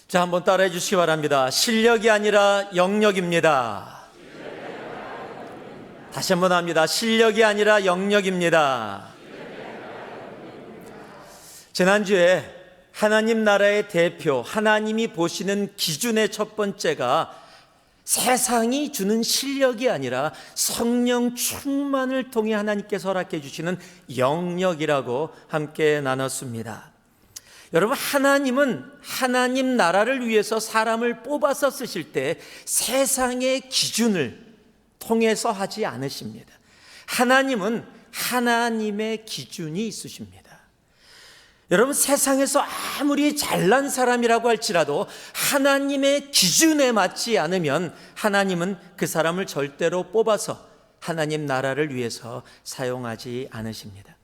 자, 한번 따라해 주시기 바랍니다. 실력이 아니라 영역입니다. 다시 한번 합니다. 실력이 아니라 영역입니다. 지난주에 하나님 나라의 대표, 하나님이 보시는 기준의 첫 번째가 세상이 주는 실력이 아니라 성령 충만을 통해 하나님께서 허락해 주시는 영역이라고 함께 나눴습니다. 여러분, 하나님은 하나님 나라를 위해서 사람을 뽑아서 쓰실 때 세상의 기준을 통해서 하지 않으십니다. 하나님은 하나님의 기준이 있으십니다. 여러분, 세상에서 아무리 잘난 사람이라고 할지라도 하나님의 기준에 맞지 않으면 하나님은 그 사람을 절대로 뽑아서 하나님 나라를 위해서 사용하지 않으십니다.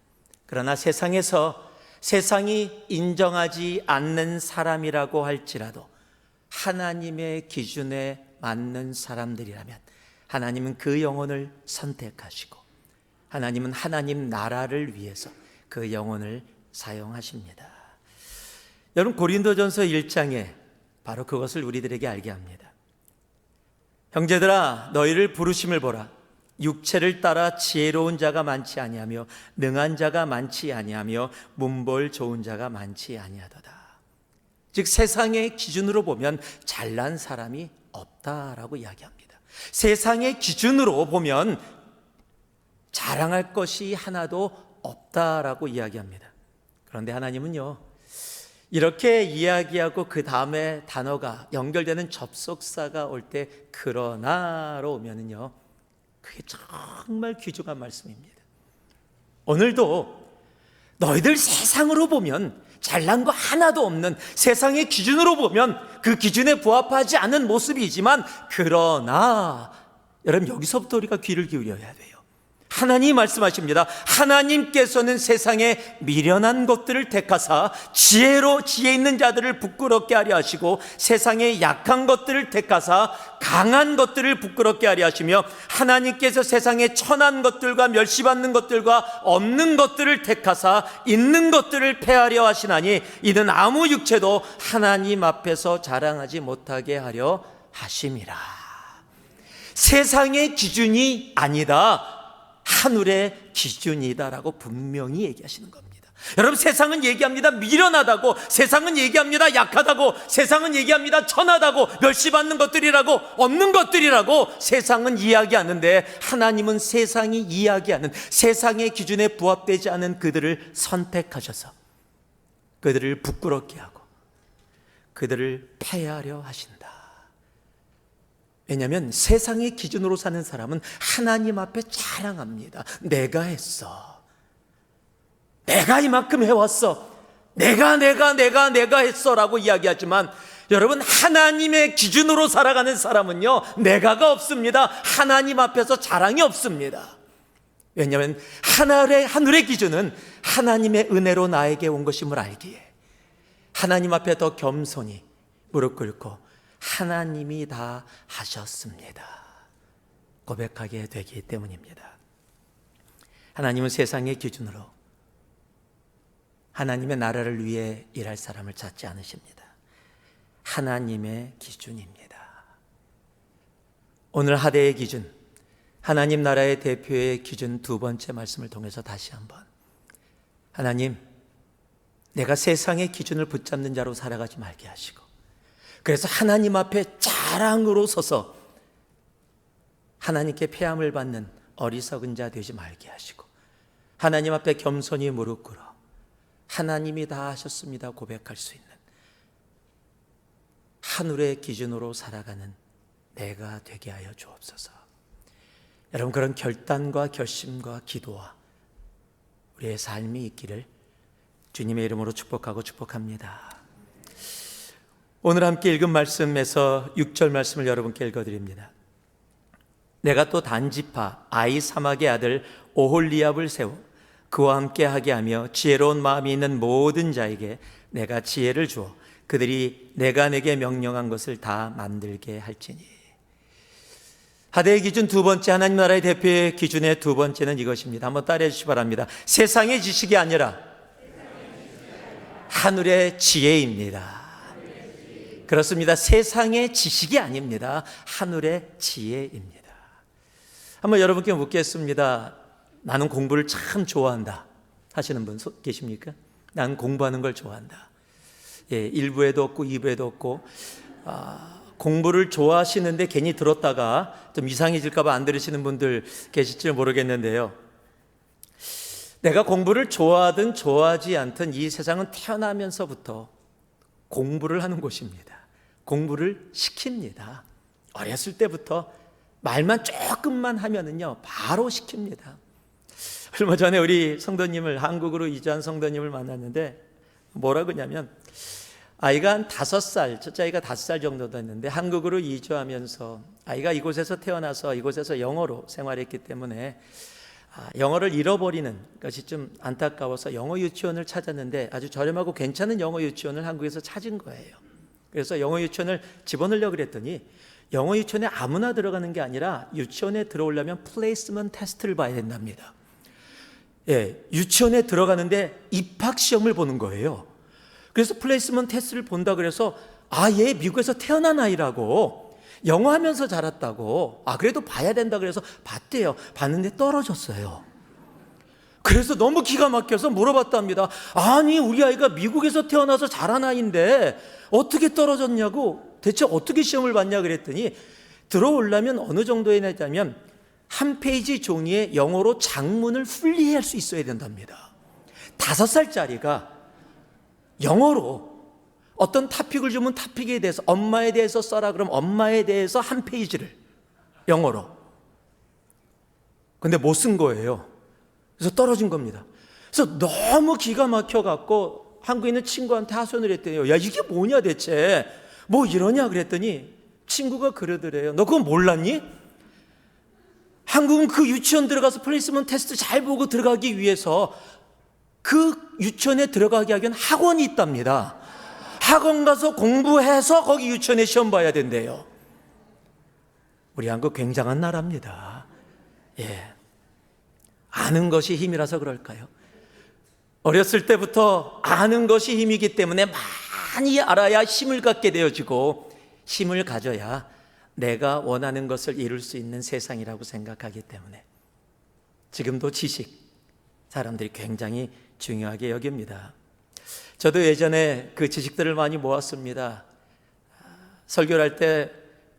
그러나 세상이 인정하지 않는 사람이라고 할지라도 하나님의 기준에 맞는 사람들이라면 하나님은 그 영혼을 선택하시고 하나님은 하나님 나라를 위해서 그 영혼을 사용하십니다. 여러분, 고린도전서 1장에 바로 그것을 우리들에게 알게 합니다. 형제들아, 너희를 부르심을 보라. 육체를 따라 지혜로운 자가 많지 아니하며 능한 자가 많지 아니하며 문벌 좋은 자가 많지 아니하도다. 즉, 세상의 기준으로 보면 잘난 사람이 없다라고 이야기합니다. 세상의 기준으로 보면 자랑할 것이 하나도 없다라고 이야기합니다. 그런데 하나님은요, 이렇게 이야기하고 그 다음에 단어가 연결되는 접속사가 올 때 그러나로 오면은요, 그게 정말 귀중한 말씀입니다. 오늘도 너희들 세상으로 보면 잘난 거 하나도 없는, 세상의 기준으로 보면 그 기준에 부합하지 않은 모습이지만 그러나 여러분, 여기서부터 우리가 귀를 기울여야 돼요. 하나님이 말씀하십니다. 하나님께서는 세상에 미련한 것들을 택하사 지혜 있는 자들을 부끄럽게 하려 하시고 세상에 약한 것들을 택하사 강한 것들을 부끄럽게 하려 하시며 하나님께서 세상에 천한 것들과 멸시받는 것들과 없는 것들을 택하사 있는 것들을 폐하려 하시나니 이는 아무 육체도 하나님 앞에서 자랑하지 못하게 하려 하심이라. 세상의 기준이 아니다, 하늘의 기준이다라고 분명히 얘기하시는 겁니다. 여러분, 세상은 얘기합니다. 미련하다고, 세상은 얘기합니다. 약하다고, 세상은 얘기합니다. 천하다고, 멸시받는 것들이라고, 없는 것들이라고 세상은 이야기하는데 하나님은 세상이 이야기하는, 세상의 기준에 부합되지 않은 그들을 선택하셔서 그들을 부끄럽게 하고 그들을 폐하려 하신다. 왜냐하면 세상의 기준으로 사는 사람은 하나님 앞에 자랑합니다. 내가 했어. 내가 이만큼 해왔어. 내가 했어 라고 이야기하지만 여러분, 하나님의 기준으로 살아가는 사람은요, 내가가 없습니다. 하나님 앞에서 자랑이 없습니다. 왜냐하면 하늘의 기준은 하나님의 은혜로 나에게 온 것임을 알기에 하나님 앞에 더 겸손히 무릎 꿇고 하나님이 다 하셨습니다 고백하게 되기 때문입니다. 하나님은 세상의 기준으로 하나님의 나라를 위해 일할 사람을 찾지 않으십니다. 하나님의 기준입니다. 오늘 하대의 기준, 하나님 나라의 대표의 기준 두 번째 말씀을 통해서 다시 한번, 하나님, 내가 세상의 기준을 붙잡는 자로 살아가지 말게 하시고, 그래서 하나님 앞에 자랑으로 서서 하나님께 폐함을 받는 어리석은 자 되지 말게 하시고, 하나님 앞에 겸손히 무릎 꿇어 하나님이 다 하셨습니다 고백할 수 있는 하늘의 기준으로 살아가는 내가 되게 하여 주옵소서. 여러분, 그런 결단과 결심과 기도와 우리의 삶이 있기를 주님의 이름으로 축복합니다. 오늘 함께 읽은 말씀에서 6절 말씀을 여러분께 읽어드립니다. 내가 또 단지파 아히사막의 아들 오홀리압을 세워 그와 함께 하게 하며 지혜로운 마음이 있는 모든 자에게 내가 지혜를 주어 그들이 내가 내게 명령한 것을 다 만들게 할지니. 하대의 기준 두 번째, 하나님 나라의 대표의 기준의 두 번째는 이것입니다. 한번 따라해 주시기 바랍니다. 세상의 지식이 아니라 하늘의 지혜입니다. 그렇습니다. 세상의 지식이 아닙니다. 하늘의 지혜입니다. 한번 여러분께 묻겠습니다. 나는 공부를 참 좋아한다 하시는 분 계십니까? 나는 공부하는 걸 좋아한다. 1부에도 없고 2부에도 없고 공부를 좋아하시는데 괜히 들었다가 좀 이상해질까 봐 안 들으시는 분들 계실지 모르겠는데요. 내가 공부를 좋아하든 좋아하지 않든 이 세상은 태어나면서부터 공부를 하는 곳입니다. 공부를 시킵니다. 어렸을 때부터 말만 조금만 하면은요 바로 시킵니다. 얼마 전에 우리 성도님을 한국으로 이주한 성도님을 만났는데 뭐라 그러냐면 아이가 한 5살, 첫째 아이가 5살 정도 됐는데 한국으로 이주하면서 아이가 이곳에서 태어나서 이곳에서 영어로 생활했기 때문에 영어를 잃어버리는 것이 좀 안타까워서 영어 유치원을 찾았는데 아주 저렴하고 괜찮은 영어 유치원을 한국에서 찾은 거예요. 그래서 영어 유치원을 집어넣으려고 그랬더니 영어 유치원에 아무나 들어가는 게 아니라 유치원에 들어오려면 플레이스먼트 테스트를 봐야 된답니다. 유치원에 들어가는데 입학 시험을 보는 거예요. 그래서 플레이스먼트 테스트를 본다 그래서 얘 미국에서 태어난 아이라고 영어 하면서 자랐다고 그래도 봐야 된다 그래서 봤대요. 봤는데 떨어졌어요. 그래서 너무 기가 막혀서 물어봤답니다. 아니 우리 아이가 미국에서 태어나서 자란 아이인데 어떻게 떨어졌냐고, 대체 어떻게 시험을 봤냐 그랬더니 들어오려면 어느 정도에 되냐면 한 페이지 종이에 영어로 장문을 풀리할 수 있어야 된답니다. 5살짜리가 영어로 어떤 토픽을 주면 토픽에 대해서 엄마에 대해서 써라 그럼 엄마에 대해서 한 페이지를 영어로. 근데 못 쓴 거예요. 그래서 떨어진 겁니다. 그래서 너무 기가 막혀갖고 한국에 있는 친구한테 하소연을 했대요. 야 이게 뭐냐 대체 뭐 이러냐 그랬더니 친구가 그러더래요. 너 그거 몰랐니? 한국은 그 유치원 들어가서 플레이스먼트 테스트 잘 보고 들어가기 위해서 그 유치원에 들어가게 하기 위한 학원이 있답니다. 학원 가서 공부해서 거기 유치원에 시험 봐야 된대요. 우리 한국 굉장한 나라입니다. 아는 것이 힘이라서 그럴까요? 어렸을 때부터 아는 것이 힘이기 때문에 많이 알아야 힘을 갖게 되어지고 힘을 가져야 내가 원하는 것을 이룰 수 있는 세상이라고 생각하기 때문에 지금도 지식, 사람들이 굉장히 중요하게 여깁니다. 저도 예전에 그 지식들을 많이 모았습니다. 설교를 할 때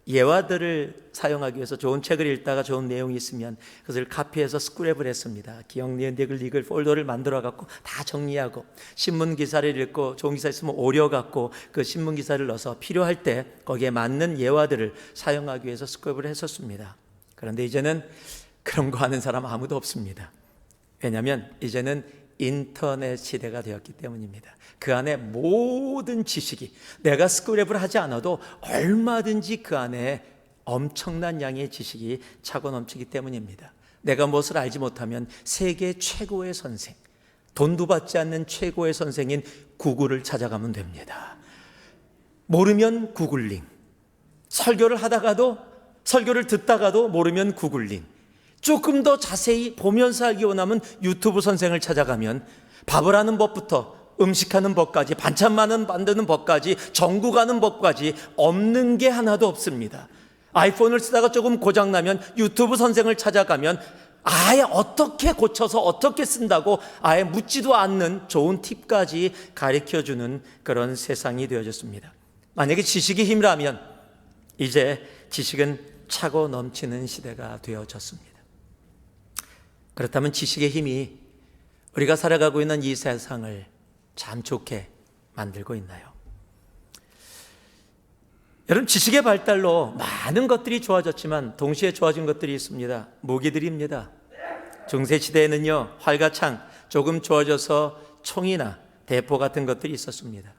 예화들을 사용하기 위해서 좋은 책을 읽다가 좋은 내용이 있으면 그것을 카피해서 스크랩을 했습니다. 기억, 니은, 디귿, 리글 폴더를 만들어 갖고 다 정리하고 신문 기사를 읽고 좋은 기사 있으면 오려 갖고 그 신문 기사를 넣어서 필요할 때 거기에 맞는 예화들을 사용하기 위해서 스크랩을 했었습니다. 그런데 이제는 그런 거 하는 사람 아무도 없습니다. 왜냐하면 이제는 인터넷 시대가 되었기 때문입니다. 그 안에 모든 지식이 내가 스크랩을 하지 않아도 얼마든지 그 안에 엄청난 양의 지식이 차고 넘치기 때문입니다. 내가 무엇을 알지 못하면 세계 최고의 선생, 돈도 받지 않는 최고의 선생인 구글을 찾아가면 됩니다. 모르면 구글링, 설교를 하다가도 설교를 듣다가도 모르면 구글링, 조금 더 자세히 보면서 알기 원하면 유튜브 선생을 찾아가면 밥을 하는 법부터 음식하는 법까지 반찬 만드는 법까지 전구가는 법까지 없는 게 하나도 없습니다. 아이폰을 쓰다가 조금 고장나면 유튜브 선생을 찾아가면 아예 어떻게 고쳐서 어떻게 쓴다고 아예 묻지도 않는 좋은 팁까지 가르쳐주는 그런 세상이 되어졌습니다. 만약에 지식이 힘이라면 이제 지식은 차고 넘치는 시대가 되어졌습니다. 그렇다면 지식의 힘이 우리가 살아가고 있는 이 세상을 참 좋게 만들고 있나요? 여러분, 지식의 발달로 많은 것들이 좋아졌지만 동시에 좋아진 것들이 있습니다. 무기들입니다. 중세시대에는요, 활과 창, 조금 좋아져서 총이나 대포 같은 것들이 있었습니다.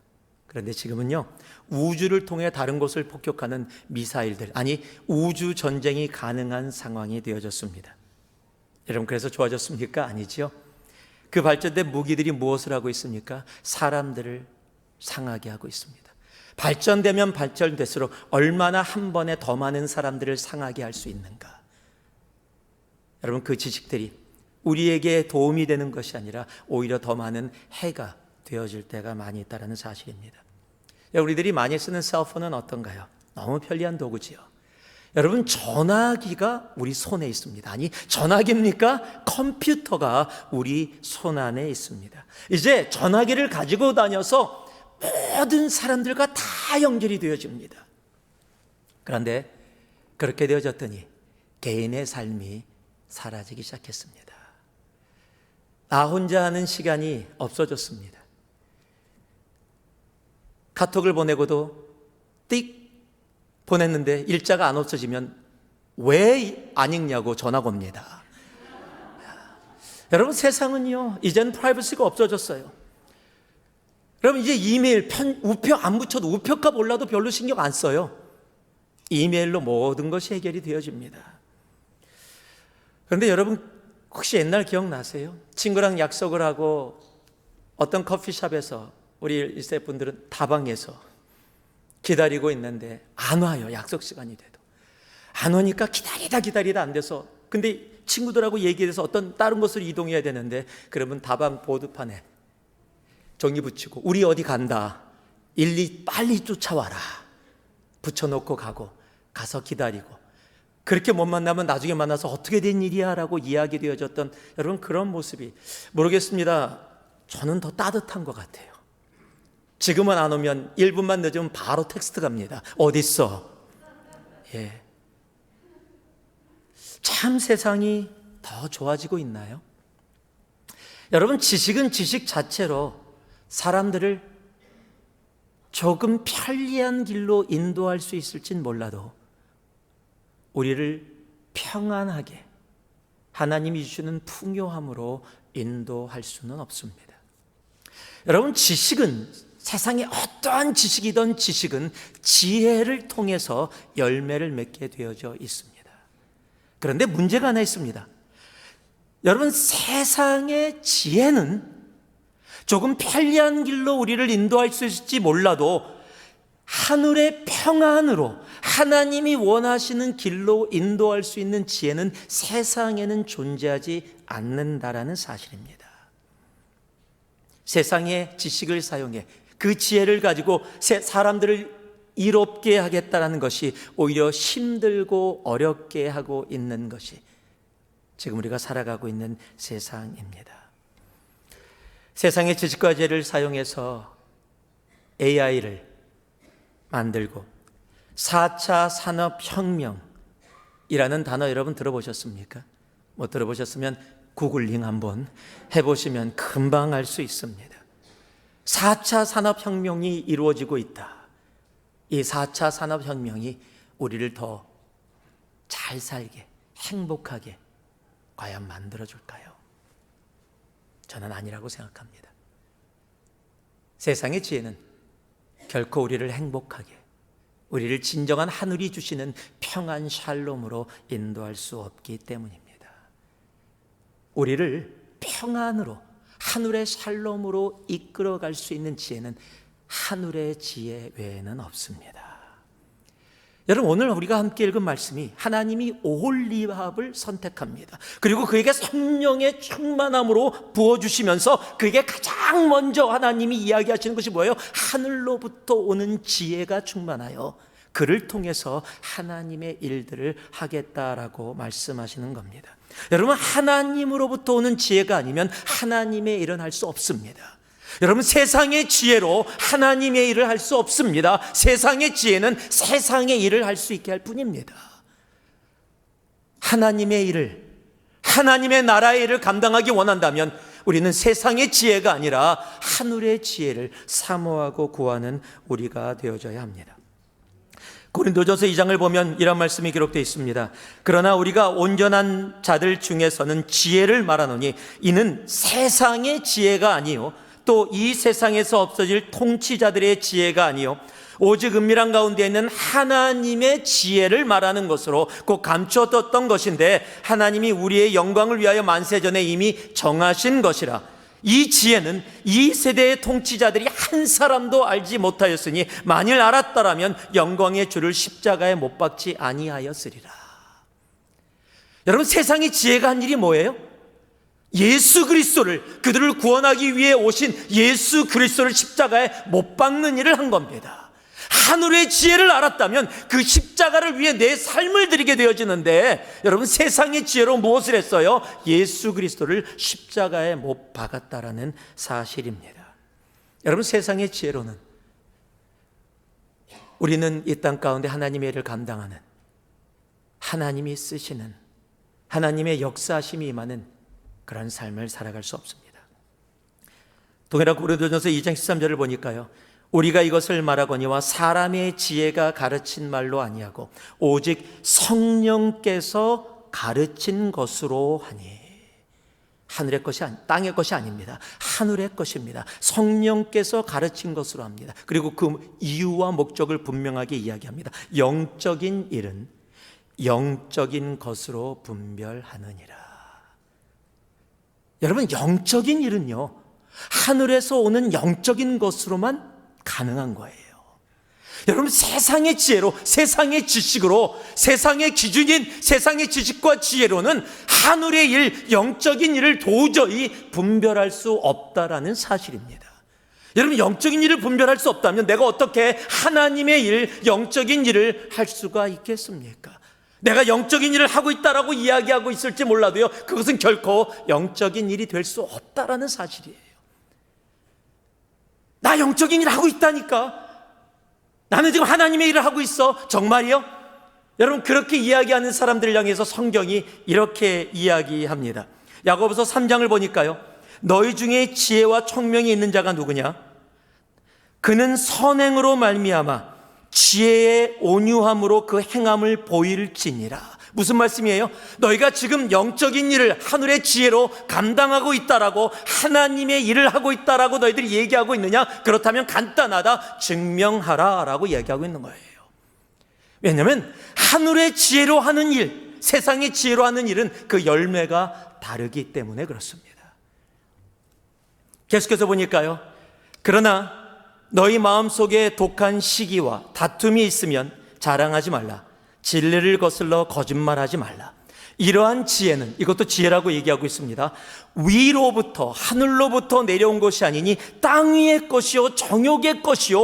그런데 지금은요, 우주를 통해 다른 곳을 폭격하는 미사일들, 아니 우주 전쟁이 가능한 상황이 되어졌습니다. 여러분, 그래서 좋아졌습니까? 아니지요. 그 발전된 무기들이 무엇을 하고 있습니까? 사람들을 상하게 하고 있습니다. 발전되면 발전될수록 얼마나 한 번에 더 많은 사람들을 상하게 할 수 있는가. 여러분, 그 지식들이 우리에게 도움이 되는 것이 아니라 오히려 더 많은 해가 되어질 때가 많이 있다는 사실입니다. 우리들이 많이 쓰는 셀폰은 어떤가요? 너무 편리한 도구지요. 여러분, 전화기가 우리 손에 있습니다. 아니, 전화기입니까? 컴퓨터가 우리 손 안에 있습니다. 이제 전화기를 가지고 다녀서 모든 사람들과 다 연결이 되어집니다. 그런데 그렇게 되어졌더니 개인의 삶이 사라지기 시작했습니다. 나 혼자 하는 시간이 없어졌습니다. 카톡을 보내고도 띡 보냈는데 일자가 안 없어지면 왜 안 읽냐고 전화가 옵니다. 여러분, 세상은요, 이제는 프라이버시가 없어졌어요. 여러분, 이제 이메일 우표 안 붙여도 우표값 올라도 별로 신경 안 써요. 이메일로 모든 것이 해결이 되어집니다. 그런데 여러분, 혹시 옛날 기억나세요? 친구랑 약속을 하고 어떤 커피숍에서 우리 1세 분들은 다방에서 기다리고 있는데 안 와요. 약속 시간이 돼도 안 오니까 기다리다 안 돼서, 근데 친구들하고 얘기해서 어떤 다른 곳으로 이동해야 되는데, 그러면 다방 보드판에 종이 붙이고 우리 어디 간다, 빨리 쫓아와라 붙여놓고 가서 기다리고, 그렇게 못 만나면 나중에 만나서 어떻게 된 일이야 라고 이야기되어졌던, 여러분, 그런 모습이, 모르겠습니다, 저는 더 따뜻한 것 같아요. 지금은 안 오면 1분만 늦으면 바로 텍스트 갑니다. 어딨어? 예. 참 세상이 더 좋아지고 있나요? 여러분, 지식은 지식 자체로 사람들을 조금 편리한 길로 인도할 수 있을진 몰라도 우리를 평안하게 하나님이 주시는 풍요함으로 인도할 수는 없습니다. 여러분, 지식은, 세상에 어떠한 지식이든 지식은 지혜를 통해서 열매를 맺게 되어져 있습니다. 그런데 문제가 하나 있습니다. 여러분, 세상의 지혜는 조금 편리한 길로 우리를 인도할 수 있을지 몰라도 하늘의 평안으로 하나님이 원하시는 길로 인도할 수 있는 지혜는 세상에는 존재하지 않는다라는 사실입니다. 세상의 지식을 사용해 그 지혜를 가지고 사람들을 이롭게 하겠다는 것이 오히려 힘들고 어렵게 하고 있는 것이 지금 우리가 살아가고 있는 세상입니다. 세상의 지식과 지혜를 사용해서 AI를 만들고 4차 산업혁명이라는 단어 여러분 들어보셨습니까? 못 들어보셨으면 구글링 한번 해보시면 금방 알 수 있습니다. 4차 산업혁명이 이루어지고 있다. 이 4차 산업혁명이 우리를 더 잘 살게, 행복하게 과연 만들어줄까요? 저는 아니라고 생각합니다. 세상의 지혜는 결코 우리를 행복하게, 우리를 진정한 하늘이 주시는 평안 샬롬으로 인도할 수 없기 때문입니다. 우리를 평안으로, 하늘의 샬롬으로 이끌어갈 수 있는 지혜는 하늘의 지혜 외에는 없습니다. 여러분, 오늘 우리가 함께 읽은 말씀이 하나님이 오홀리밥을 선택합니다. 그리고 그에게 성령의 충만함으로 부어주시면서 그에게 가장 먼저 하나님이 이야기하시는 것이 뭐예요? 하늘로부터 오는 지혜가 충만하여 그를 통해서 하나님의 일들을 하겠다라고 말씀하시는 겁니다. 여러분, 하나님으로부터 오는 지혜가 아니면 하나님의 일은 할 수 없습니다. 여러분, 세상의 지혜로 하나님의 일을 할 수 없습니다. 세상의 지혜는 세상의 일을 할 수 있게 할 뿐입니다. 하나님의 일을, 하나님의 나라의 일을 감당하기 원한다면 우리는 세상의 지혜가 아니라 하늘의 지혜를 사모하고 구하는 우리가 되어져야 합니다. 고린도전서 2장을 보면 이런 말씀이 기록되어 있습니다. 그러나 우리가 온전한 자들 중에서는 지혜를 말하노니 이는 세상의 지혜가 아니요 또 이 세상에서 없어질 통치자들의 지혜가 아니요 오직 은밀한 가운데 있는 하나님의 지혜를 말하는 것으로 꼭 감추어뒀던 것인데 하나님이 우리의 영광을 위하여 만세전에 이미 정하신 것이라. 이 지혜는 이 세대의 통치자들이 한 사람도 알지 못하였으니 만일 알았더라면 영광의 주를 십자가에 못 박지 아니하였으리라. 여러분, 세상의 지혜가 한 일이 뭐예요? 예수 그리스도를, 그들을 구원하기 위해 오신 예수 그리스도를 십자가에 못 박는 일을 한 겁니다. 하늘의 지혜를 알았다면 그 십자가를 위해 내 삶을 드리게 되어지는데, 여러분, 세상의 지혜로 무엇을 했어요? 예수 그리스도를 십자가에 못 박았다라는 사실입니다. 여러분, 세상의 지혜로는 우리는 이 땅 가운데 하나님의 일을 감당하는, 하나님이 쓰시는, 하나님의 역사하심이 임하는 그런 삶을 살아갈 수 없습니다. 동일한 고린도전서 2장 13절을 보니까요, 우리가 이것을 말하거니와 사람의 지혜가 가르친 말로 아니하고 오직 성령께서 가르친 것으로 하니. 하늘의 것이 땅의 것이 아닙니다. 하늘의 것입니다. 성령께서 가르친 것으로 합니다. 그리고 그 이유와 목적을 분명하게 이야기합니다. 영적인 일은 영적인 것으로 분별하느니라. 여러분, 영적인 일은요, 하늘에서 오는 영적인 것으로만 가능한 거예요. 여러분, 세상의 지혜로, 세상의 지식으로, 세상의 기준인 세상의 지식과 지혜로는 하늘의 일, 영적인 일을 도저히 분별할 수 없다라는 사실입니다. 여러분, 영적인 일을 분별할 수 없다면 내가 어떻게 하나님의 일, 영적인 일을 할 수가 있겠습니까? 내가 영적인 일을 하고 있다라고 이야기하고 있을지 몰라도요, 그것은 결코 영적인 일이 될 수 없다라는 사실이에요. 나 영적인 일을 하고 있다니까. 나는 지금 하나님의 일을 하고 있어. 정말이요? 여러분, 그렇게 이야기하는 사람들을 향해서 성경이 이렇게 이야기합니다. 야고보서 3장을 보니까요, 너희 중에 지혜와 총명이 있는 자가 누구냐? 그는 선행으로 말미암아 지혜의 온유함으로 그 행함을 보일지니라. 무슨 말씀이에요? 너희가 지금 영적인 일을 하늘의 지혜로 감당하고 있다라고, 하나님의 일을 하고 있다라고 너희들이 얘기하고 있느냐? 그렇다면 간단하다, 증명하라 라고 얘기하고 있는 거예요. 왜냐하면 하늘의 지혜로 하는 일, 세상의 지혜로 하는 일은 그 열매가 다르기 때문에 그렇습니다. 계속해서 보니까요, 그러나 너희 마음속에 독한 시기와 다툼이 있으면 자랑하지 말라. 진리를 거슬러 거짓말하지 말라. 이러한 지혜는, 이것도 지혜라고 얘기하고 있습니다, 위로부터, 하늘로부터 내려온 것이 아니니 땅 위의 것이요 정욕의 것이요.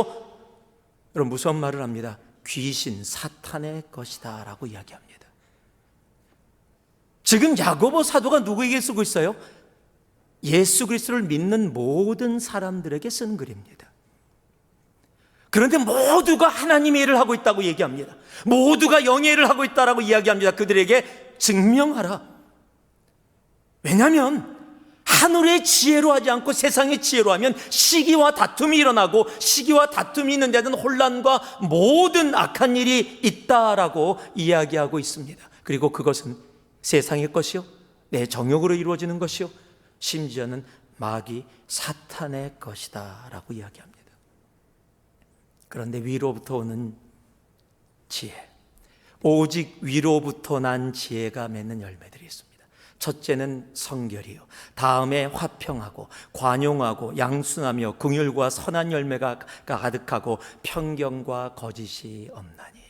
여러분, 무서운 말을 합니다. 귀신, 사탄의 것이다 라고 이야기합니다. 지금 야고보 사도가 누구에게 쓰고 있어요? 예수 그리스도를 믿는 모든 사람들에게 쓴 글입니다. 그런데 모두가 하나님의 일을 하고 있다고 얘기합니다. 모두가 영의 일을 하고 있다고 이야기합니다. 그들에게 증명하라. 왜냐하면 하늘의 지혜로 하지 않고 세상의 지혜로 하면 시기와 다툼이 일어나고, 시기와 다툼이 있는 데는 혼란과 모든 악한 일이 있다라고 이야기하고 있습니다. 그리고 그것은 세상의 것이요, 내 정욕으로 이루어지는 것이요, 심지어는 마귀 사탄의 것이다 라고 이야기합니다. 그런데 위로부터 오는 지혜, 오직 위로부터 난 지혜가 맺는 열매들이 있습니다. 첫째는 성결이요, 다음에 화평하고 관용하고 양순하며 긍휼과 선한 열매가 가득하고 편견과 거짓이 없나니.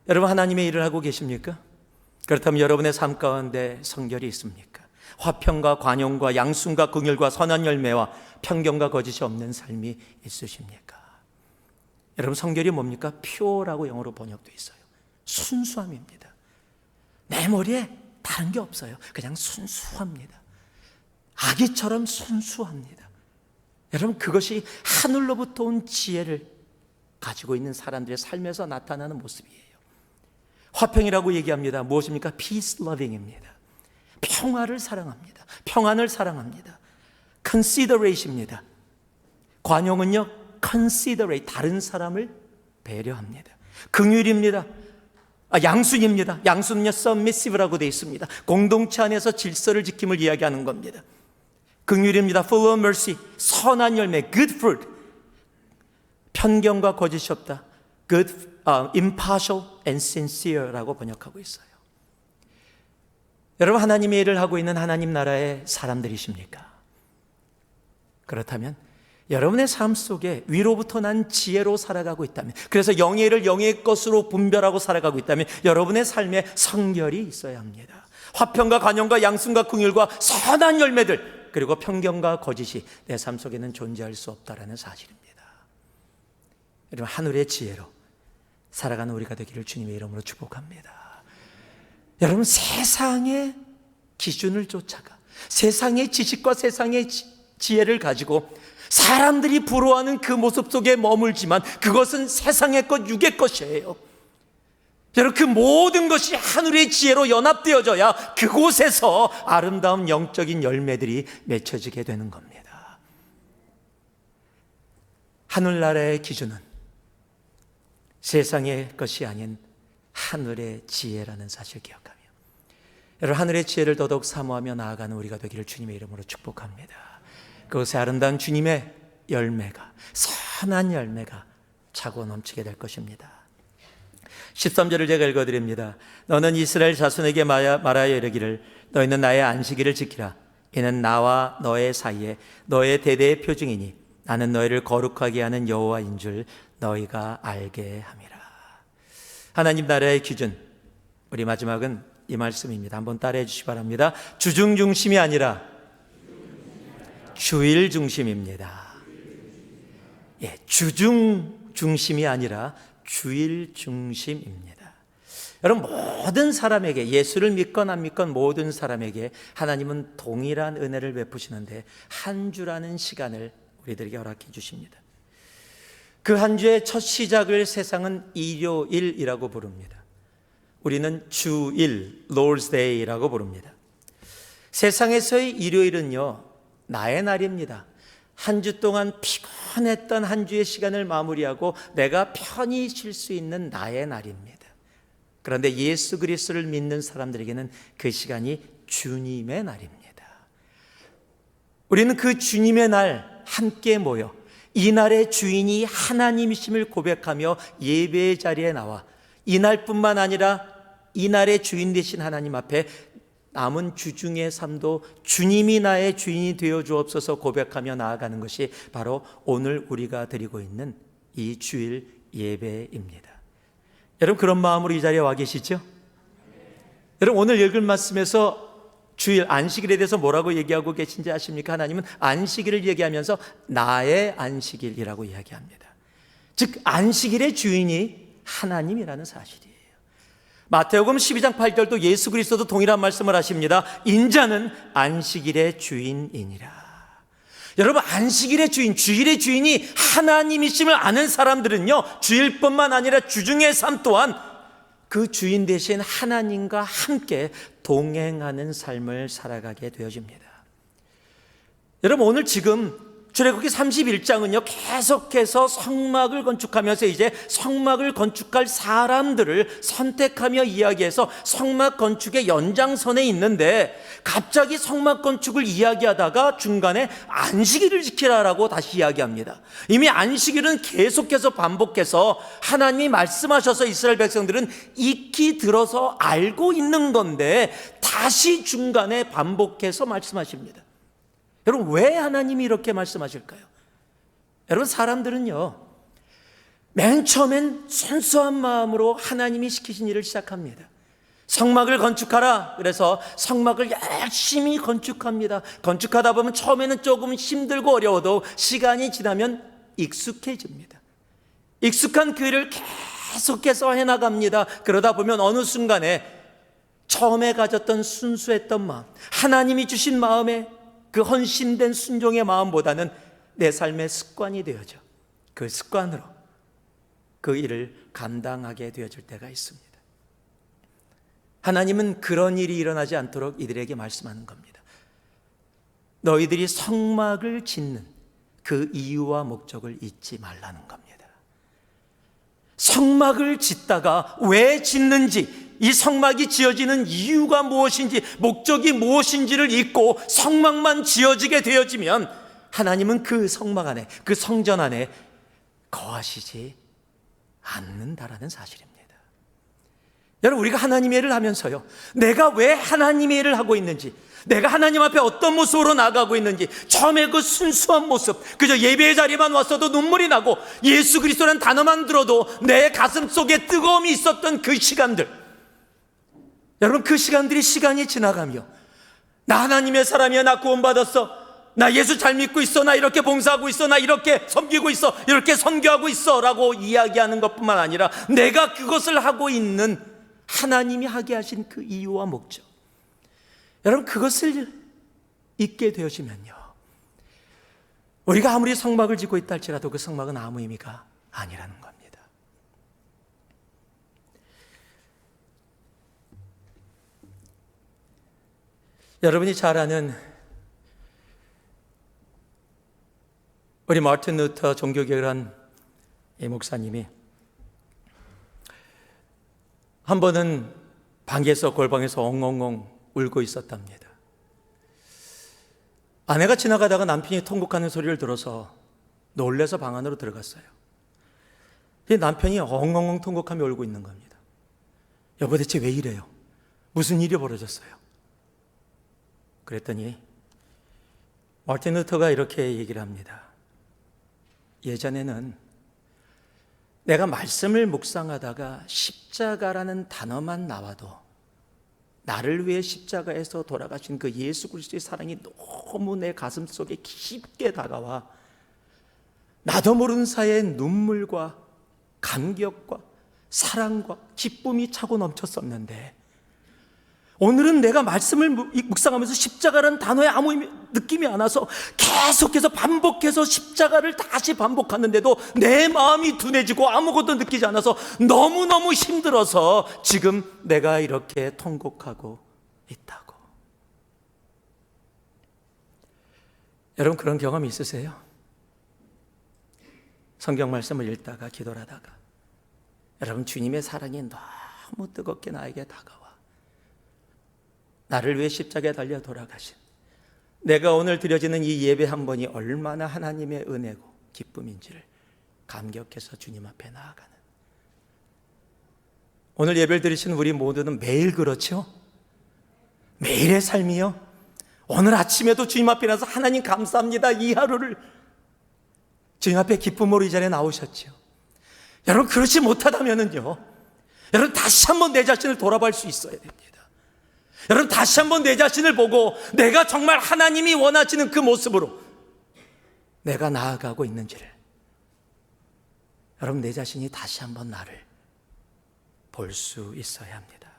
여러분, 하나님의 일을 하고 계십니까? 그렇다면 여러분의 삶 가운데 성결이 있습니까? 화평과 관용과 양순과 긍휼과 선한 열매와 편견과 거짓이 없는 삶이 있으십니까? 여러분, 성결이 뭡니까? 퓨어라고 영어로 번역되어 있어요. 순수함입니다. 내 머리에 다른 게 없어요. 그냥 순수합니다. 아기처럼 순수합니다. 여러분, 그것이 하늘로부터 온 지혜를 가지고 있는 사람들의 삶에서 나타나는 모습이에요. 화평이라고 얘기합니다. 무엇입니까? Peace loving입니다. 평화를 사랑합니다. 평안을 사랑합니다. Considerate입니다. 관용은요, considerate, 다른 사람을 배려합니다. 긍휼입니다. 양순입니다. 양순은요, submissive라고 되어 있습니다. 공동체 안에서 질서를 지킴을 이야기하는 겁니다. 긍휼입니다. full of mercy, 선한 열매, good fruit. 편견과 거짓이 없다. good, impartial and sincere라고 번역하고 있어요. 여러분, 하나님의 일을 하고 있는 하나님 나라의 사람들이십니까? 그렇다면 여러분의 삶 속에 위로부터 난 지혜로 살아가고 있다면, 그래서 영의 일을 영의 것으로 분별하고 살아가고 있다면 여러분의 삶에 성결이 있어야 합니다. 화평과 관용과 양순과 긍휼과 선한 열매들, 그리고 편견과 거짓이 내 삶 속에는 존재할 수 없다라는 사실입니다. 여러분, 하늘의 지혜로 살아가는 우리가 되기를 주님의 이름으로 축복합니다. 여러분, 세상의 기준을 쫓아가 세상의 지식과 세상의 지혜를 가지고 사람들이 부러워하는 그 모습 속에 머물지만 그것은 세상의 것, 육의 것이에요. 여러분, 그 모든 것이 하늘의 지혜로 연합되어져야 그곳에서 아름다운 영적인 열매들이 맺혀지게 되는 겁니다. 하늘나라의 기준은 세상의 것이 아닌 하늘의 지혜라는 사실을 기억하며, 여러분, 하늘의 지혜를 더더욱 사모하며 나아가는 우리가 되기를 주님의 이름으로 축복합니다. 그것의 아름다운 주님의 열매가, 선한 열매가 차고 넘치게 될 것입니다. 13절을 제가 읽어드립니다. 너는 이스라엘 자손에게 말하여 이르기를 너희는 나의 안식일을 지키라. 이는 나와 너의 사이에 너의 대대의 표징이니 나는 너희를 거룩하게 하는 여호와인 줄 너희가 알게 함이라. 하나님 나라의 기준, 우리 마지막은 이 말씀입니다. 한번 따라해 주시기 바랍니다. 주중 중심이 아니라 주일 중심입니다. 예, 주중 중심이 아니라 주일 중심입니다. 여러분, 모든 사람에게, 예수를 믿건 안 믿건 모든 사람에게 하나님은 동일한 은혜를 베푸시는데 한 주라는 시간을 우리들에게 허락해 주십니다. 그 한 주의 첫 시작을 세상은 일요일이라고 부릅니다. 우리는 주일, Lord's Day라고 부릅니다. 세상에서의 일요일은요, 나의 날입니다. 한 주 동안 피곤했던 한 주의 시간을 마무리하고 내가 편히 쉴 수 있는 나의 날입니다. 그런데 예수 그리스도를 믿는 사람들에게는 그 시간이 주님의 날입니다. 우리는 그 주님의 날 함께 모여 이 날의 주인이 하나님이심을 고백하며 예배의 자리에 나와 이 날뿐만 아니라 이 날의 주인 되신 하나님 앞에 남은 주중의 삶도 주님이 나의 주인이 되어 주옵소서 고백하며 나아가는 것이 바로 오늘 우리가 드리고 있는 이 주일 예배입니다. 여러분, 그런 마음으로 이 자리에 와 계시죠? 여러분, 오늘 읽은 말씀에서 주일 안식일에 대해서 뭐라고 얘기하고 계신지 아십니까? 하나님은 안식일을 얘기하면서 나의 안식일이라고 이야기합니다. 즉, 안식일의 주인이 하나님이라는 사실이에요. 마태복음 12장 8절도 예수 그리스도도 동일한 말씀을 하십니다. 인자는 안식일의 주인이니라. 여러분, 안식일의 주인, 주일의 주인이 하나님이심을 아는 사람들은요, 주일뿐만 아니라 주중의 삶 또한 그 주인 대신 하나님과 함께 동행하는 삶을 살아가게 되어집니다. 여러분, 오늘 지금 출애굽기 31장은요 계속해서 성막을 건축하면서 이제 성막을 건축할 사람들을 선택하며 이야기해서 성막 건축의 연장선에 있는데, 갑자기 성막 건축을 이야기하다가 중간에 안식일을 지키라라고 다시 이야기합니다. 이미 안식일은 계속해서 반복해서 하나님이 말씀하셔서 이스라엘 백성들은 익히 들어서 알고 있는 건데 다시 중간에 반복해서 말씀하십니다. 여러분, 왜 하나님이 이렇게 말씀하실까요? 여러분, 사람들은요 맨 처음엔 순수한 마음으로 하나님이 시키신 일을 시작합니다. 성막을 건축하라. 그래서 성막을 열심히 건축합니다. 건축하다 보면 처음에는 조금 힘들고 어려워도 시간이 지나면 익숙해집니다. 익숙한 그 일을 계속해서 해나갑니다. 그러다 보면 어느 순간에 처음에 가졌던 순수했던 마음, 하나님이 주신 마음에 그 헌신된 순종의 마음보다는 내 삶의 습관이 되어져 그 습관으로 그 일을 감당하게 되어질 때가 있습니다. 하나님은 그런 일이 일어나지 않도록 이들에게 말씀하는 겁니다. 너희들이 성막을 짓는 그 이유와 목적을 잊지 말라는 겁니다. 성막을 짓다가 왜 짓는지, 이 성막이 지어지는 이유가 무엇인지, 목적이 무엇인지를 잊고 성막만 지어지게 되어지면 하나님은 그 성막 안에, 그 성전 안에 거하시지 않는다라는 사실입니다. 여러분, 우리가 하나님의 일을 하면서요, 내가 왜 하나님의 일을 하고 있는지, 내가 하나님 앞에 어떤 모습으로 나아가고 있는지, 처음에 그 순수한 모습, 그저 예배의 자리에만 왔어도 눈물이 나고 예수 그리스도라는 단어만 들어도 내 가슴 속에 뜨거움이 있었던 그 시간들, 여러분, 그 시간들이 시간이 지나가며 나 하나님의 사람이야, 나 구원받았어, 나 예수 잘 믿고 있어, 나 이렇게 봉사하고 있어, 나 이렇게 섬기고 있어, 이렇게 선교하고 있어 라고 이야기하는 것뿐만 아니라 내가 그것을 하고 있는 하나님이 하게 하신 그 이유와 목적, 여러분 그것을 잊게 되어지면요, 우리가 아무리 성막을 짓고 있다 할지라도 그 성막은 아무 의미가 아니라는 겁니다. 여러분이 잘 아는 우리 마틴 루터 종교개혁을 한 이 목사님이 한 번은 방에서 골방에서 엉엉엉 울고 있었답니다. 아내가 지나가다가 남편이 통곡하는 소리를 들어서 놀래서 방 안으로 들어갔어요. 남편이 엉엉엉 통곡하며 울고 있는 겁니다. 여보, 대체 왜 이래요? 무슨 일이 벌어졌어요? 그랬더니 마틴 루터가 이렇게 얘기를 합니다. 예전에는 내가 말씀을 묵상하다가 십자가라는 단어만 나와도 나를 위해 십자가에서 돌아가신 그 예수 그리스도의 사랑이 너무 내 가슴 속에 깊게 다가와 나도 모르는 사이에 눈물과 감격과 사랑과 기쁨이 차고 넘쳤었는데, 오늘은 내가 말씀을 묵상하면서 십자가라는 단어에 아무 느낌이 안 와서 계속해서 반복해서 십자가를 다시 반복하는데도 내 마음이 둔해지고 아무것도 느끼지 않아서 너무너무 힘들어서 지금 내가 이렇게 통곡하고 있다고. 여러분 그런 경험 있으세요? 성경 말씀을 읽다가 기도를 하다가 여러분 주님의 사랑이 너무 뜨겁게 나에게 다가와 나를 위해 십자가에 달려 돌아가신, 내가 오늘 드려지는 이 예배 한 번이 얼마나 하나님의 은혜고 기쁨인지를 감격해서 주님 앞에 나아가는, 오늘 예배를 드리시는 우리 모두는 매일 그렇죠? 매일의 삶이요. 오늘 아침에도 주님 앞에 나서 하나님 감사합니다, 이 하루를 주님 앞에 기쁨으로 이 자리에 나오셨죠. 여러분 그렇지 못하다면은요, 여러분 다시 한번 내 자신을 돌아볼 수 있어야 됩니다. 여러분 다시 한번 내 자신을 보고 내가 정말 하나님이 원하시는 그 모습으로 내가 나아가고 있는지를, 여러분 내 자신이 다시 한번 나를 볼 수 있어야 합니다.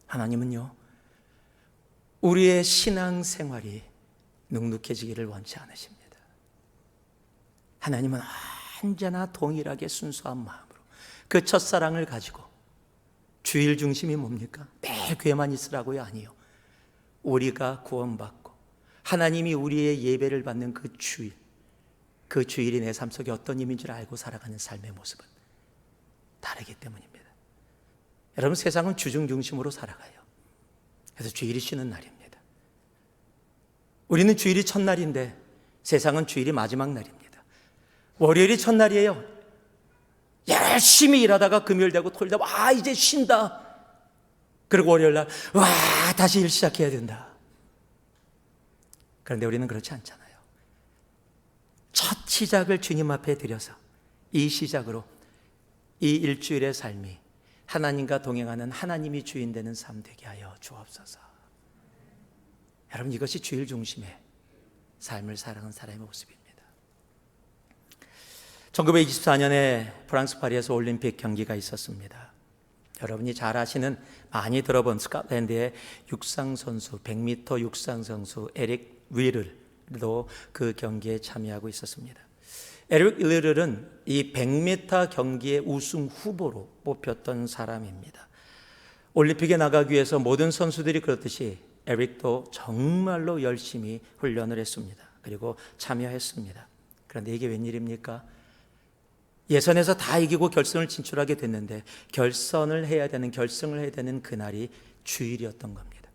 하나님은요, 우리의 신앙생활이 눅눅해지기를 원치 않으십니다. 하나님은 언제나 동일하게 순수한 마음으로 그 첫사랑을 가지고, 주일 중심이 뭡니까? 매일 교회만 있으라고요? 아니요. 우리가 구원받고 하나님이 우리의 예배를 받는 그 주일, 그 주일이 내 삶 속에 어떤 의미인지를 알고 살아가는 삶의 모습은 다르기 때문입니다. 여러분 세상은 주중 중심으로 살아가요. 그래서 주일이 쉬는 날입니다. 우리는 주일이 첫날인데 세상은 주일이 마지막 날입니다. 월요일이 첫날이에요. 열심히 일하다가 금요일 되고 토요일 되고 이제 쉰다. 그리고 월요일날 다시 일 시작해야 된다. 그런데 우리는 그렇지 않잖아요. 첫 시작을 주님 앞에 드려서 이 시작으로 이 일주일의 삶이 하나님과 동행하는 하나님이 주인 되는 삶 되게 하여 주옵소서. 여러분 이것이 주일 중심의 삶을 살아가는 사람의 모습입니다. 1924년에 프랑스 파리에서 올림픽 경기가 있었습니다. 여러분이 잘 아시는, 많이 들어본 스코틀랜드의 육상선수, 100m 육상선수 에릭 위를도 그 경기에 참여하고 있었습니다. 에릭 위를은 이 100m 경기의 우승 후보로 뽑혔던 사람입니다. 올림픽에 나가기 위해서 모든 선수들이 그렇듯이 에릭도 정말로 열심히 훈련을 했습니다. 그리고 참여했습니다. 그런데 이게 웬일입니까? 예선에서 다 이기고 결선을 진출하게 됐는데 결승을 해야 되는 그날이 주일이었던 겁니다.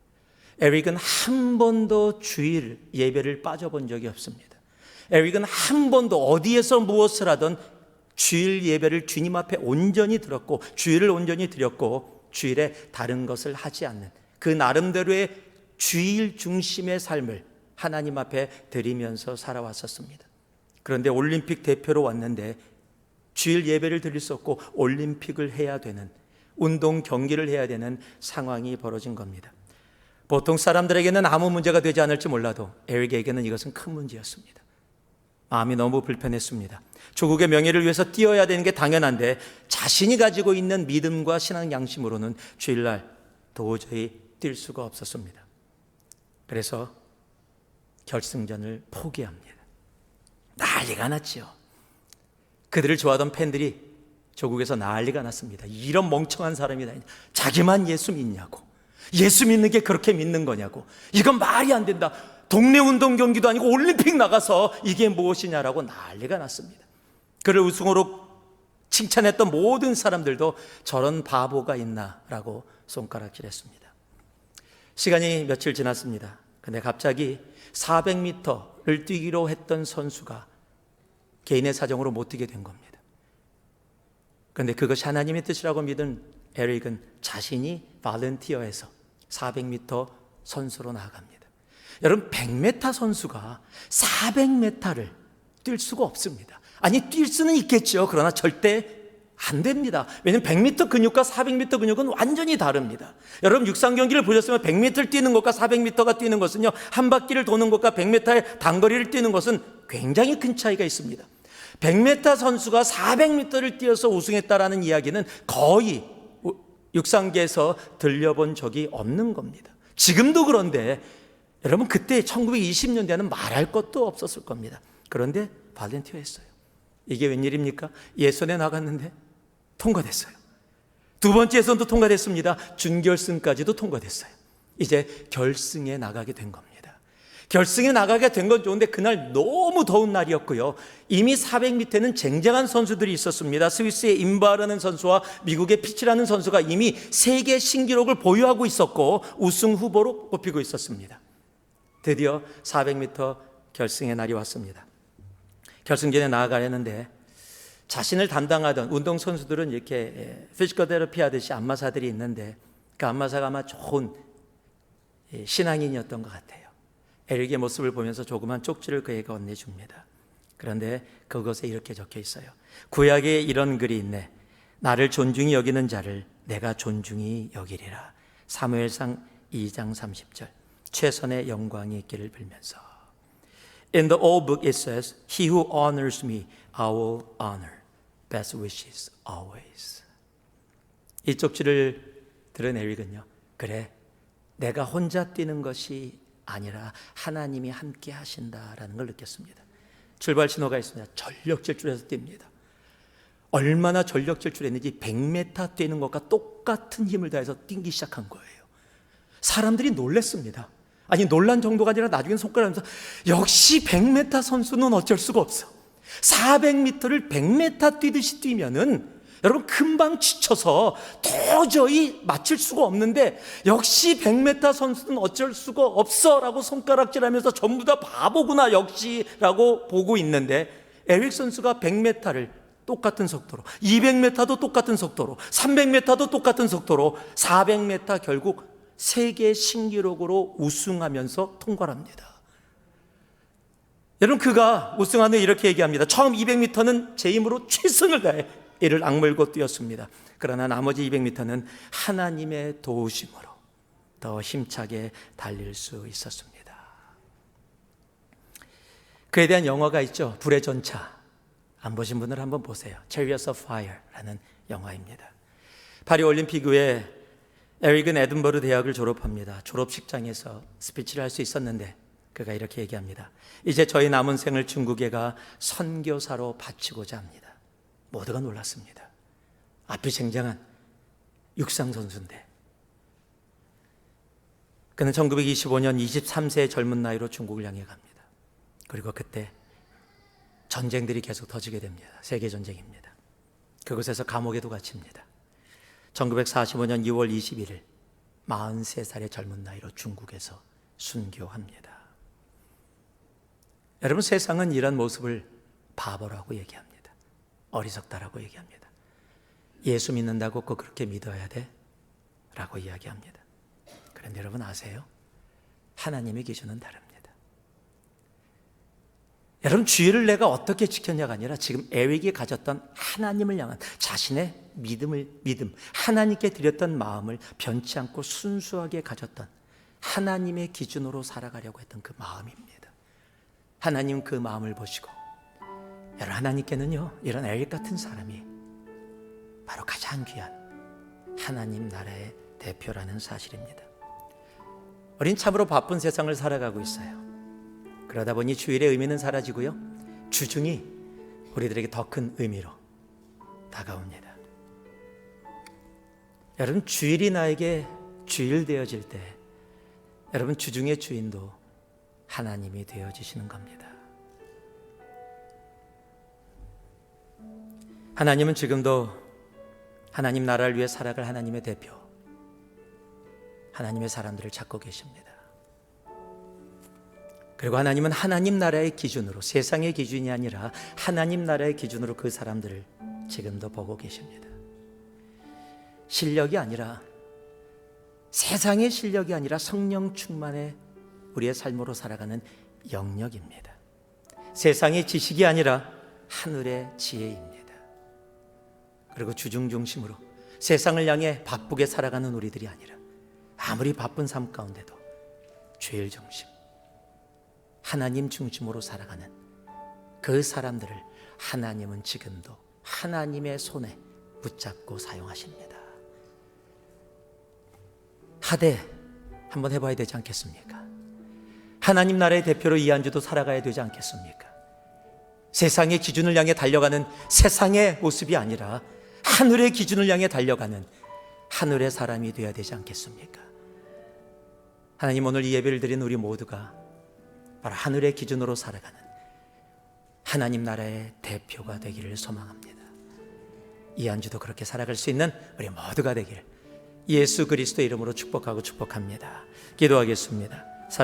에릭은 한 번도 주일 예배를 빠져본 적이 없습니다. 에릭은 한 번도 어디에서 무엇을 하든 주일 예배를 주님 앞에 온전히 들었고 주일을 온전히 드렸고 주일에 다른 것을 하지 않는 그 나름대로의 주일 중심의 삶을 하나님 앞에 드리면서 살아왔었습니다. 그런데 올림픽 대표로 왔는데 주일 예배를 드릴 수 없고 올림픽을 해야 되는, 운동 경기를 해야 되는 상황이 벌어진 겁니다. 보통 사람들에게는 아무 문제가 되지 않을지 몰라도 에릭에게는 이것은 큰 문제였습니다. 마음이 너무 불편했습니다. 조국의 명예를 위해서 뛰어야 되는 게 당연한데 자신이 가지고 있는 믿음과 신앙 양심으로는 주일날 도저히 뛸 수가 없었습니다. 그래서 결승전을 포기합니다. 난리가 났죠. 그들을 좋아하던 팬들이 조국에서 난리가 났습니다. 이런 멍청한 사람이다. 자기만 예수 믿냐고. 예수 믿는 게 그렇게 믿는 거냐고. 이건 말이 안 된다. 동네 운동 경기도 아니고 올림픽 나가서 이게 무엇이냐라고 난리가 났습니다. 그를 우승으로 칭찬했던 모든 사람들도 저런 바보가 있나라고 손가락질했습니다. 시간이 며칠 지났습니다. 근데 갑자기 400m를 뛰기로 했던 선수가 개인의 사정으로 못 뛰게 된 겁니다. 그런데 그것이 하나님의 뜻이라고 믿은 에릭은 자신이 발런티어에서 400m 선수로 나아갑니다. 여러분, 100m 선수가 400m를 뛸 수가 없습니다. 아니, 뛸 수는 있겠죠. 그러나 절대 안 됩니다. 왜냐하면 100m 근육과 400m 근육은 완전히 다릅니다. 여러분, 육상 경기를 보셨으면 100m를 뛰는 것과 400m가 뛰는 것은요, 한 바퀴를 도는 것과 100m의 단거리를 뛰는 것은 굉장히 큰 차이가 있습니다. 100m 선수가 400m를 뛰어서 우승했다라는 이야기는 거의 육상계에서 들려본 적이 없는 겁니다. 지금도 그런데 여러분, 그때 1920년대에는 말할 것도 없었을 겁니다. 그런데 발렌티어 했어요. 이게 웬일입니까? 예선에 나갔는데 통과됐어요. 두 번째 예선도 통과됐습니다. 준결승까지도 통과됐어요. 이제 결승에 나가게 된 겁니다. 결승에 나가게 된 건 좋은데 그날 너무 더운 날이었고요. 이미 400m는 쟁쟁한 선수들이 있었습니다. 스위스의 임바라는 선수와 미국의 피치라는 선수가 이미 세계 신기록을 보유하고 있었고 우승 후보로 꼽히고 있었습니다. 드디어 400m 결승의 날이 왔습니다. 결승전에 나아가려는데 자신을 담당하던 운동선수들은 이렇게 피지컬 테라피 하듯이 안마사들이 있는데 그 안마사가 아마 좋은 신앙인이었던 것 같아요. 에릭의 모습을 보면서 조그만 쪽지를 그에게 건네줍니다. 그런데 그것에 이렇게 적혀 있어요. 구약에 이런 글이 있네. 나를 존중히 여기는 자를 내가 존중히 여기리라. 사무엘상 2장 30절. 최선의 영광이 있기를 빌면서. In the old book it says, He who honors me, I will honor. Best wishes always. 이 쪽지를 들은 에릭은요, 그래, 내가 혼자 뛰는 것이 아니라 하나님이 함께 하신다라는 걸 느꼈습니다. 출발 신호가 있습니다. 전력 질주해서 뜁니다. 얼마나 전력 질주했는지 100m 뛰는 것과 똑같은 힘을 다해서 뛰기 시작한 거예요. 사람들이 놀랐습니다. 아니, 놀란 정도가 아니라 나중에 손가락하면서 역시 100m 선수는 어쩔 수가 없어. 400m를 100m 뛰듯이 뛰면은 여러분 금방 지쳐서 도저히 맞출 수가 없는데 역시 100m 선수는 어쩔 수가 없어 라고 손가락질하면서 전부 다 바보구나 역시 라고 보고 있는데 에릭 선수가 100m를 똑같은 속도로 200m도 똑같은 속도로 300m도 똑같은 속도로 400m 결국 세계 신기록으로 우승하면서 통과합니다. 여러분, 그가 우승한 후 이렇게 얘기합니다. 처음 200m는 제 힘으로 최선을 다해 이를 악물고 뛰었습니다. 그러나 나머지 200m는 하나님의 도우심으로 더 힘차게 달릴 수 있었습니다. 그에 대한 영화가 있죠. 불의 전차. 안 보신 분들 한번 보세요. Chariots of Fire라는 영화입니다. 파리 올림픽 후에 에릭은 에든버러 대학을 졸업합니다. 졸업식장에서 스피치를 할 수 있었는데 그가 이렇게 얘기합니다. 이제 저희 남은 생을 중국에 가 선교사로 바치고자 합니다. 모두가 놀랐습니다. 앞이 쟁쟁한 육상 선수인데 그는 1925년 23세의 젊은 나이로 중국을 향해 갑니다. 그리고 그때 전쟁들이 계속 터지게 됩니다. 세계전쟁입니다. 그곳에서 감옥에도 갇힙니다. 1945년 2월 21일 43살의 젊은 나이로 중국에서 순교합니다. 여러분, 세상은 이런 모습을 바보라고 얘기합니다. 어리석다라고 얘기합니다. 예수 믿는다고 꼭 그렇게 믿어야 돼? 라고 이야기합니다. 그런데 여러분 아세요? 하나님의 기준은 다릅니다. 여러분, 주의를 내가 어떻게 지켰냐가 아니라 지금 에릭이 가졌던 하나님을 향한 자신의 믿음, 하나님께 드렸던 마음을 변치 않고 순수하게 가졌던 하나님의 기준으로 살아가려고 했던 그 마음입니다. 하나님 그 마음을 보시고, 여러분, 하나님께는요 이런 엘리 같은 사람이 바로 가장 귀한 하나님 나라의 대표라는 사실입니다. 우린 참으로 바쁜 세상을 살아가고 있어요. 그러다 보니 주일의 의미는 사라지고요, 주중이 우리들에게 더 큰 의미로 다가옵니다. 여러분, 주일이 나에게 주일 되어질 때 여러분, 주중의 주인도 하나님이 되어지시는 겁니다. 하나님은 지금도 하나님 나라를 위해 살아갈 하나님의 대표, 하나님의 사람들을 찾고 계십니다. 그리고 하나님은 하나님 나라의 기준으로, 세상의 기준이 아니라 하나님 나라의 기준으로 그 사람들을 지금도 보고 계십니다. 실력이 아니라, 세상의 실력이 아니라 성령 충만의 우리의 삶으로 살아가는 영역입니다. 세상의 지식이 아니라 하늘의 지혜입니다. 그리고 주중 중심으로 세상을 향해 바쁘게 살아가는 우리들이 아니라, 아무리 바쁜 삶 가운데도 주일 중심, 하나님 중심으로 살아가는 그 사람들을 하나님은 지금도 하나님의 손에 붙잡고 사용하십니다. 하대 한번 해봐야 되지 않겠습니까? 하나님 나라의 대표로 이 한 주도 살아가야 되지 않겠습니까? 세상의 기준을 향해 달려가는 세상의 모습이 아니라 하늘의 기준을 향해 달려가는 하늘의 사람이 되어야 되지 않겠습니까? 하나님, 오늘 이 예배를 드린 우리 모두가 바로 하늘의 기준으로 살아가는 하나님 나라의 대표가 되기를 소망합니다. 이 한 주도 그렇게 살아갈 수 있는 우리 모두가 되기를 예수 그리스도의 이름으로 축복하고 축복합니다. 기도하겠습니다.